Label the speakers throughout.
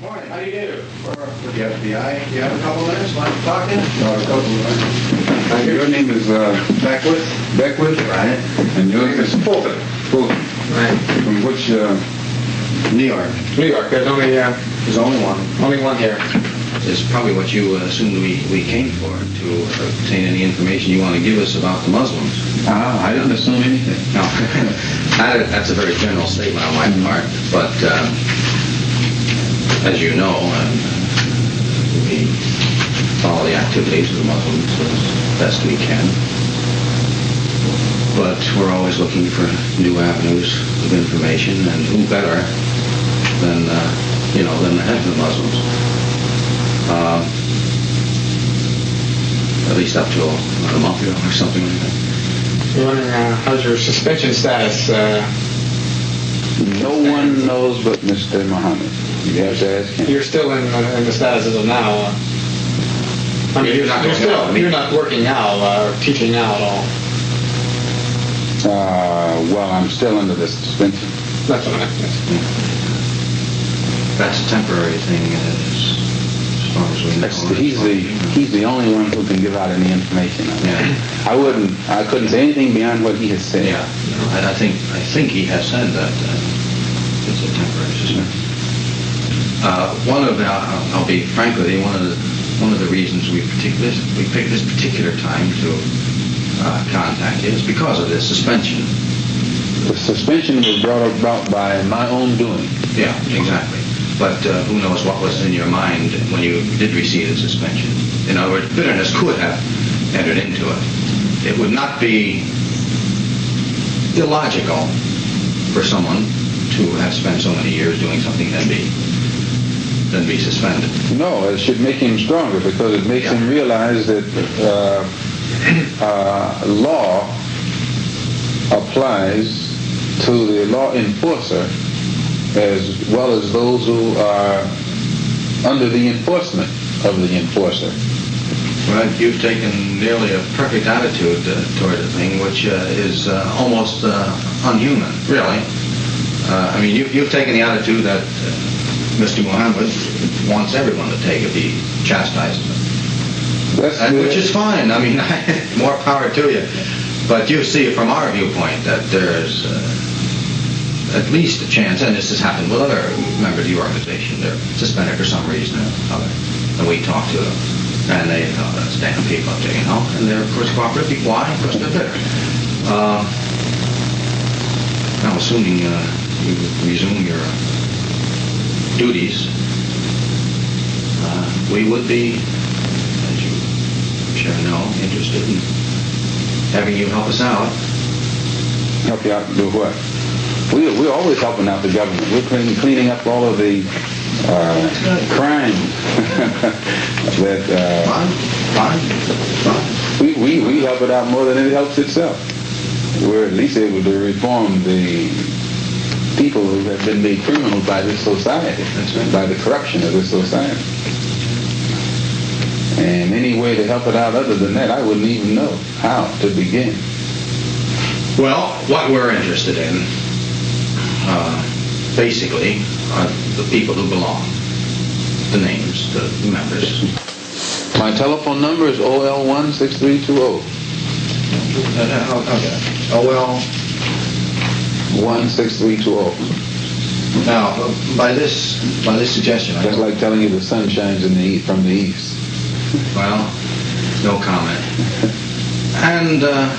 Speaker 1: Morning. How do you do? With the FBI. Do you have a couple minutes? Want to talk in?
Speaker 2: No, a couple of minutes. Your name is
Speaker 1: Beckwith.
Speaker 2: Beckwith?
Speaker 1: Right.
Speaker 2: And yours is Fulton. Fulton.
Speaker 1: Right.
Speaker 2: From which...
Speaker 1: New York.
Speaker 3: New York. There's
Speaker 1: only one.
Speaker 3: only one here.
Speaker 1: Is probably what you assumed we came for, to obtain any information you want to give us about the Muslims.
Speaker 2: I didn't assume anything.
Speaker 1: No. That's a very general statement on my part, but as you know, we follow the activities of the Muslims as best we can. But we're always looking for new avenues of information, and who better than the head of the Muslims. At least up till a month ago or something like that.
Speaker 3: You're wondering how's your suspension status?
Speaker 2: No one knows but Mr. Muhammad. You have to ask him.
Speaker 3: You're still in the status as of now. I mean, you're not working now or teaching now at all.
Speaker 2: Well, I'm still under the suspension.
Speaker 3: That's what I meant.
Speaker 1: That's a temporary thing, as far as we know.
Speaker 2: He's the only one who can give out any information on that.
Speaker 1: Yeah.
Speaker 2: I couldn't say anything beyond what he has said.
Speaker 1: Yeah, no, I think he has said that it's a temporary suspension. I'll be frank with you, one of the reasons we picked this particular time to contact you is because of this suspension.
Speaker 2: The suspension was brought about by my own doing.
Speaker 1: Yeah, exactly. But who knows what was in your mind when you did receive the suspension. In other words, bitterness could have entered into it. It would not be illogical for someone to have spent so many years doing something and then be suspended.
Speaker 2: No, it should make him stronger because it makes him realize that law applies to the law enforcer as well as those who are under the enforcement of the enforcer.
Speaker 1: Well, you've taken nearly a perfect attitude toward the thing, which is almost unhuman, really. I mean, you've taken the attitude that Mr. Muhammad wants everyone to take if he chastises them. Which is fine. I mean, more power to you. But you see from our viewpoint that there's at least a chance, and this has happened with other members of the organization, they're suspended for some reason or other. And we talk to them, and they, that's damn people, and they're, of course, cooperative. Why? Because they're bitter. Now, assuming you resume your duties, we would be, as you sure know, interested in having you help us out.
Speaker 2: Help you out to do what? We're always helping out the government. We're cleaning up all of the crime that
Speaker 1: Fine.
Speaker 2: we help it out more than it helps itself. We're at least able to reform the people who have been made criminals by this society, by the corruption of this society. And any way to help it out other than that, I wouldn't even know how to begin.
Speaker 1: Well, what we're interested in, basically, are the people who belong. The names, the members.
Speaker 2: My telephone number is OL16320.
Speaker 1: Okay. OL
Speaker 2: 16320.
Speaker 1: Now, by this suggestion,
Speaker 2: Just like telling you the sun shines from the east.
Speaker 1: Well, no comment. And the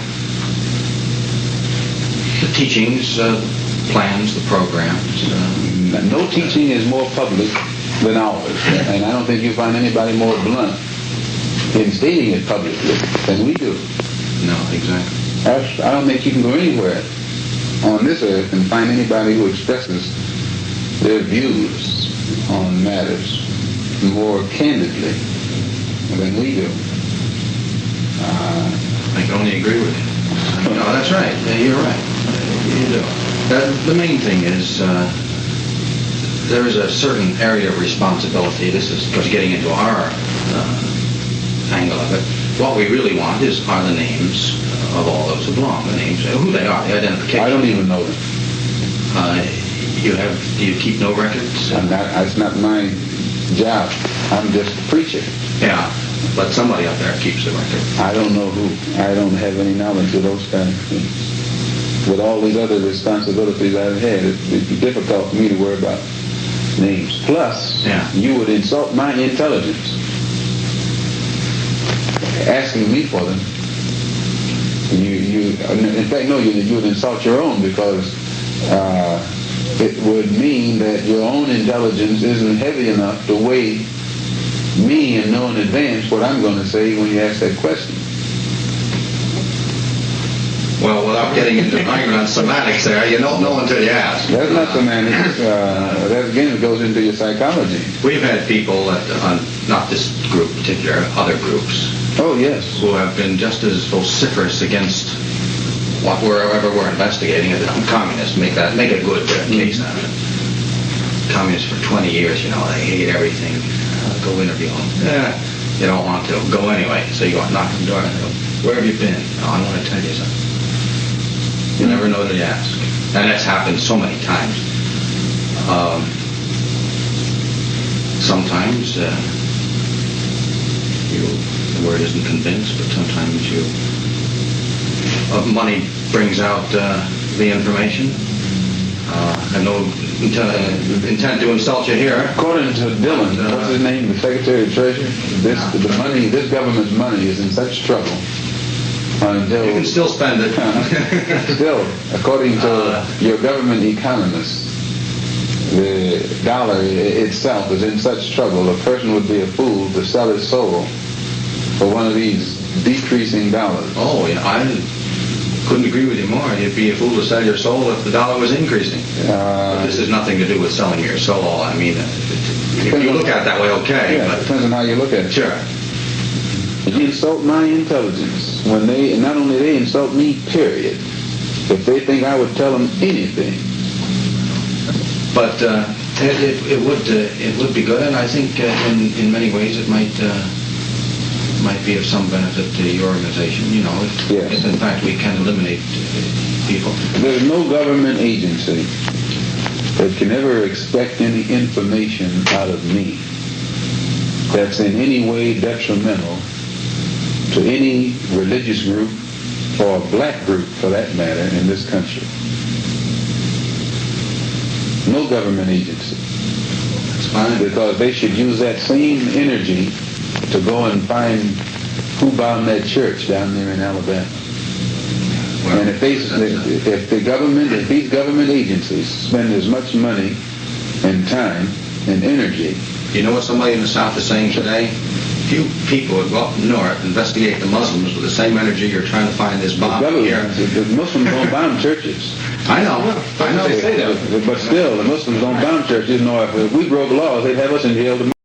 Speaker 1: teachings, plans, the programs.
Speaker 2: No teaching is more public than ours, and I don't think you find anybody more blunt in stating it publicly than we do.
Speaker 1: No, exactly.
Speaker 2: I don't think you can go anywhere on this earth and find anybody who expresses their views on matters more candidly than we do.
Speaker 1: I can only agree with you. No, that's right. You're right. You do. The main thing is there is a certain area of responsibility. This is, of course, getting into our angle of it. What we really want are the names of all those who belong. The names, who they are, the identification.
Speaker 2: I don't even know them.
Speaker 1: Do you keep no records?
Speaker 2: That's not my job. I'm just a preacher.
Speaker 1: Yeah, but somebody up there keeps the record.
Speaker 2: I don't know who. I don't have any knowledge of those kind of things. With all these other responsibilities I've had, it'd be difficult for me to worry about names. Plus, you would insult my intelligence, asking me for them. In fact, no, you would insult your own, because it would mean that your own intelligence isn't heavy enough to weigh me and know in advance what I'm going to say when you ask that question.
Speaker 1: Well, without getting into argument on semantics there, you don't know until you ask.
Speaker 2: That's not semantics. That again goes into your psychology.
Speaker 1: We've had people that, not this group in particular, other groups.
Speaker 2: Oh, yes.
Speaker 1: Who have been just as vociferous against whatever we're investigating as communists. Make a good case out of it. Communists for 20 years, they hate everything. Go interview them. You don't want to. Go anyway. So you go knock on the door and go, where have you been? Oh, I want to tell you something. You never know till you ask. And that's happened so many times. Sometimes the word isn't convinced, but sometimes money brings out the information. I have no intent to insult you here.
Speaker 2: According to Dillon, what's his name, the Secretary of Treasury, this government's money is in such trouble until
Speaker 1: you can still spend it.
Speaker 2: Still, according to your government economists, the dollar itself is in such trouble. A person would be a fool to sell his soul for one of these decreasing dollars.
Speaker 1: Oh, yeah, I couldn't agree with you more. You'd be a fool to sell your soul if the dollar was increasing. But this has nothing to do with selling your soul. I mean, if you look at it that way, okay.
Speaker 2: Yeah,
Speaker 1: but
Speaker 2: it depends on how you look at it.
Speaker 1: Sure.
Speaker 2: You insult my intelligence when not only they insult me, period, if they think I would tell them anything.
Speaker 1: But it would be good, and I think in many ways it might be of some benefit to your organization. If in fact we can eliminate people.
Speaker 2: There's no government agency that can ever expect any information out of me that's in any way detrimental to any religious group or a black group, for that matter, in this country. No government agency.
Speaker 1: That's fine.
Speaker 2: Because they should use that same energy to go and find who bombed that church down there in Alabama. Well, and if these government agencies spend as much money and time and energy.
Speaker 1: You know what somebody in the South is saying today? Few people would go up north, investigate the Muslims with the same energy you're trying to find this bomb here.
Speaker 2: The Muslims don't bomb churches.
Speaker 1: I know. They say that.
Speaker 2: But still, the Muslims don't bomb churches. If we broke laws, they'd have us in jail tomorrow.